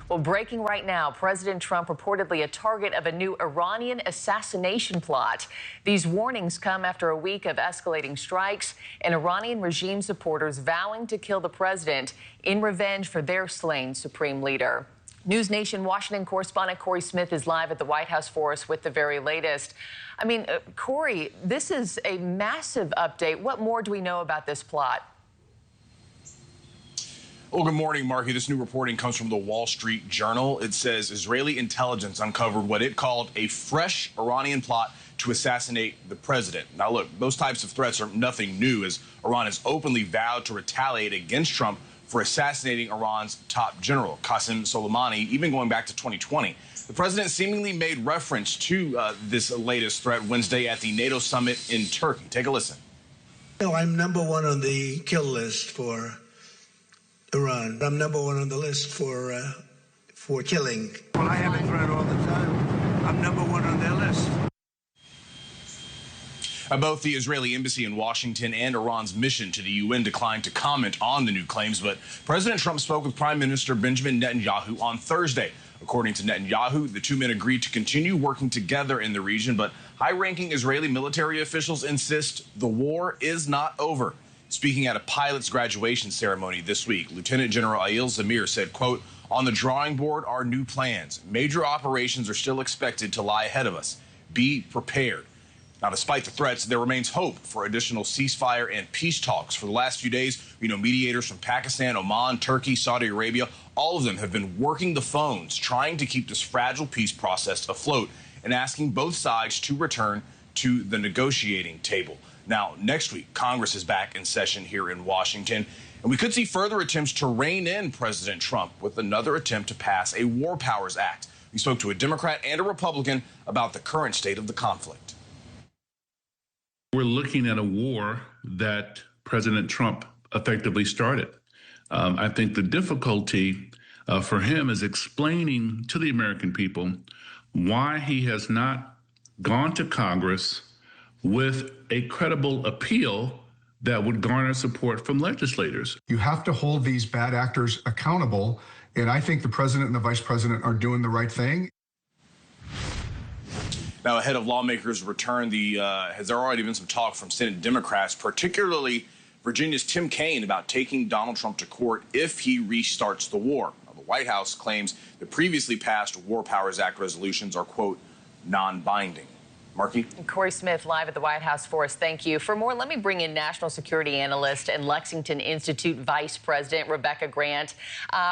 Well, breaking right now, President Trump reportedly a target of a new Iranian assassination plot. These warnings come after a week of escalating strikes and Iranian regime supporters vowing to kill the president in revenge for their slain supreme leader. News Nation Washington correspondent Corey Smith is live at the White House for us with the very latest. I mean, Corey, this is a massive update. What more do we know about this plot? Well, good morning, Marky. This new reporting comes from the Wall Street Journal. It says Israeli intelligence uncovered what it called a fresh Iranian plot to assassinate the president. Now, look, those types of threats are nothing new, as Iran has openly vowed to retaliate against Trump for assassinating Iran's top general, Qasem Soleimani, even going back to 2020. The president seemingly made reference to this latest threat Wednesday at the NATO summit in Turkey. Take a listen. No, I'm number one on the kill list for Iran. I'm number one on the list for killing. Well, I have a threat all the time. I'm number one on their list. Both the Israeli embassy in Washington and Iran's mission to the UN declined to comment on the new claims, but President Trump spoke with Prime Minister Benjamin Netanyahu on Thursday. According to Netanyahu, the two men agreed to continue working together in the region, but high-ranking Israeli military officials insist the war is not over. Speaking at a pilot's graduation ceremony this week, Lieutenant General Ayil Zamir said, quote, "On the drawing board are new plans. Major operations are still expected to lie ahead of us. Be prepared." Now, despite the threats, there remains hope for additional ceasefire and peace talks. For the last few days, mediators from Pakistan, Oman, Turkey, Saudi Arabia, all of them have been working the phones, trying to keep this fragile peace process afloat and asking both sides to return to the negotiating table. Now, next week, Congress is back in session here in Washington, and we could see further attempts to rein in President Trump with another attempt to pass a War Powers Act. We spoke to a Democrat and a Republican about the current state of the conflict. We're looking at a war that President Trump effectively started. I think the difficulty for him is explaining to the American people why he has not gone to Congress with a credible appeal that would garner support from legislators. You have to hold these bad actors accountable, and I think the president and the vice president are doing the right thing. Now, ahead of lawmakers' return, has there already been some talk from Senate Democrats, particularly Virginia's Tim Kaine, about taking Donald Trump to court if he restarts the war. Now, the White House claims the previously passed War Powers Act resolutions are, quote, non-binding. Marky? Corey Smith live at the White House for us. Thank you. For more, let me bring in national security analyst and Lexington Institute Vice President Rebecca Grant.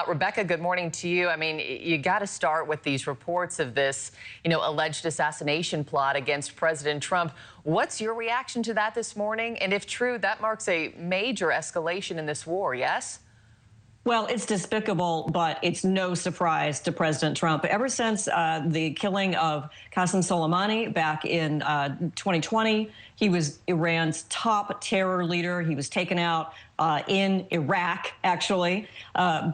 Rebecca, good morning to you. I mean, you got to start with these reports of this, alleged assassination plot against President Trump. What's your reaction to that this morning? And if true, that marks a major escalation in this war, yes? Well, it's despicable, but it's no surprise to President Trump. Ever since the killing of Qasem Soleimani back in 2020, he was Iran's top terror leader. He was taken out in Iraq, actually.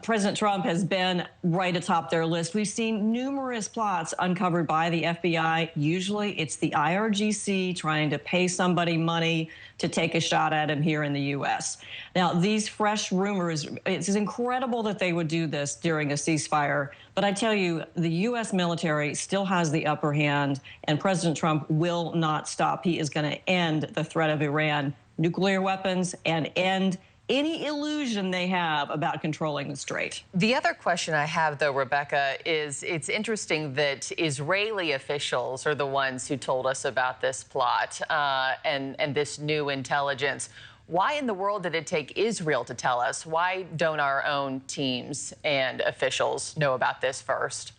President Trump has been right atop their list. We've seen numerous plots uncovered by the FBI. Usually it's the IRGC trying to pay somebody money to take a shot at him here in the U.S. Now, these fresh rumors, it's incredible that they would do this during a ceasefire. But I tell you, the U.S. military still has the upper hand, and President Trump will not stop. He is going to end the threat of Iran nuclear weapons and end any illusion they have about controlling the Strait. The other question I have, though, Rebecca, is it's interesting that Israeli officials are the ones who told us about this plot and this new intelligence. Why in the world did it take Israel to tell us? Why don't our own teams and officials know about this first?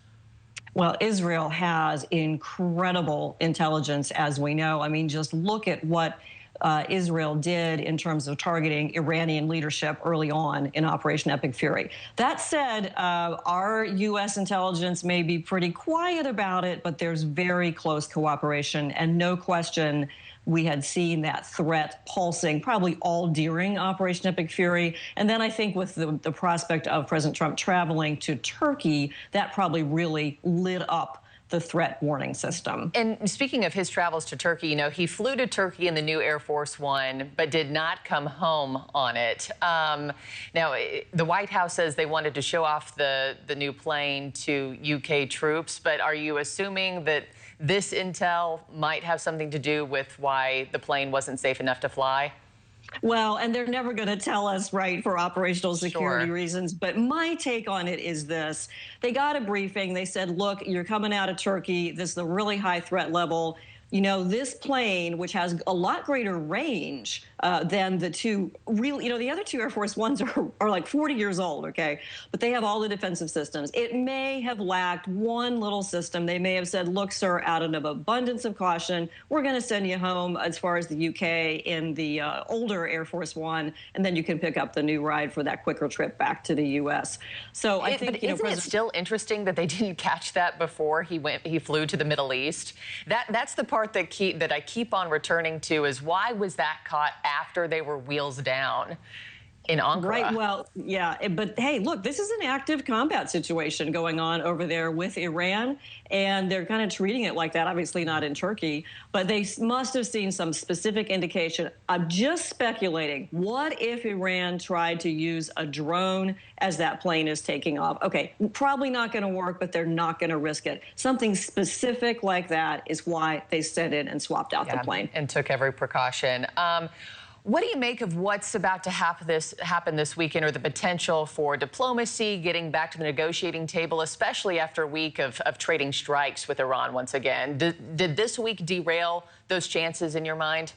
Well, Israel has incredible intelligence, as we know. I mean, just look at what Israel did in terms of targeting Iranian leadership early on in Operation Epic Fury. That said, our U.S. intelligence may be pretty quiet about it, but there's very close cooperation, and no question we had seen that threat pulsing probably all during Operation Epic Fury. And then I think with the prospect of President Trump traveling to Turkey, that probably really lit up the threat warning system. And speaking of his travels to Turkey, you know, he flew to Turkey in the new Air Force One, but did not come home on it. Now, the White House says they wanted to show off the new plane to UK troops, but are you assuming that this intel might have something to do with why the plane wasn't safe enough to fly? Well, and they're never going to tell us, right, for operational security reasons. But my take on it is this. They got a briefing. They said, look, you're coming out of Turkey. This is a really high threat level. You know, this plane, which has a lot greater range than the two real, you know, the other two Air Force Ones are like 40 years old, okay? But they have all the defensive systems. It may have lacked one little system. They may have said, look, sir, out of abundance of caution, we're going to send you home as far as the UK in the older Air Force One, and then you can pick up the new ride for that quicker trip back to the U.S. So I think, but isn't it still interesting that they didn't catch that before he flew to the Middle East? That's the part that I keep on returning to is why was that caught after they were wheels down in Ankara? Right, well, yeah, but hey, look, this is an active combat situation going on over there with Iran, and they're kind of treating it like that, obviously not in Turkey, but they must have seen some specific indication. I'm just speculating. What if Iran tried to use a drone as that plane is taking off? Okay, probably not going to work, but they're not going to risk it. Something specific like that is why they sent in and swapped out the plane. And took every precaution. What do you make of what's about to happen this weekend, or the potential for diplomacy, getting back to the negotiating table, especially after a week of trading strikes with Iran once again? Did this week derail those chances in your mind?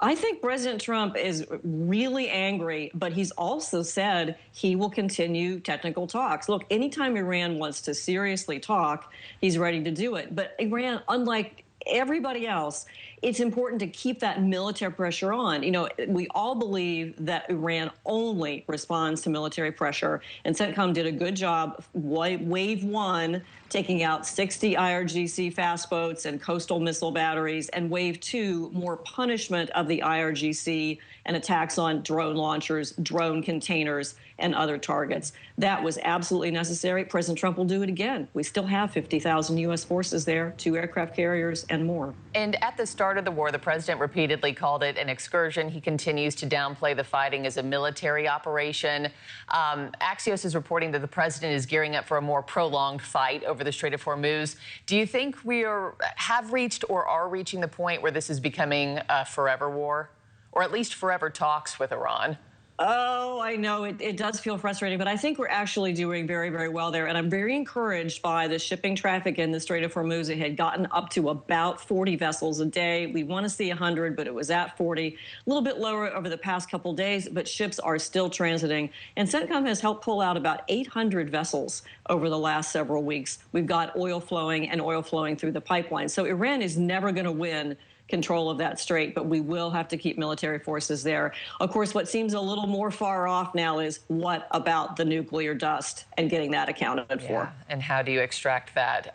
I think President Trump is really angry, but he's also said he will continue technical talks. Look, anytime Iran wants to seriously talk, he's ready to do it. But Iran, unlike everybody else, it's important to keep that military pressure on. You know, we all believe that Iran only responds to military pressure, and CENTCOM did a good job. Wave one, taking out 60 IRGC fast boats and coastal missile batteries, and wave two, more punishment of the IRGC and attacks on drone launchers, drone containers, and other targets. That was absolutely necessary. President Trump will do it again. We still have 50,000 U.S. forces there, 2 aircraft carriers, and more. And at the start of the war, the president repeatedly called it an excursion. He continues to downplay the fighting as a military operation. Axios is reporting that the president is gearing up for a more prolonged fight over the Strait of Hormuz. Do you think we have reached or are reaching the point where this is becoming a forever war, or at least forever talks with Iran? Oh, I know it does feel frustrating, but I think we're actually doing very, very well there. And I'm very encouraged by the shipping traffic in the Strait of Hormuz. It had gotten up to about 40 vessels a day. We want to see 100, but it was at 40. A little bit lower over the past couple days, but ships are still transiting. And CENTCOM has helped pull out about 800 vessels over the last several weeks. We've got oil flowing and oil flowing through the pipeline. So Iran is never going to win control of that strait, but we will have to keep military forces there. Of course, what seems a little more far off now is what about the nuclear dust and getting that accounted for? And how do you extract that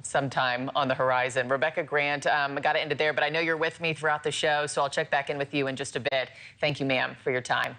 sometime on the horizon? Rebecca Grant, got to end it there, but I know you're with me throughout the show, so I'll check back in with you in just a bit. Thank you, ma'am, for your time.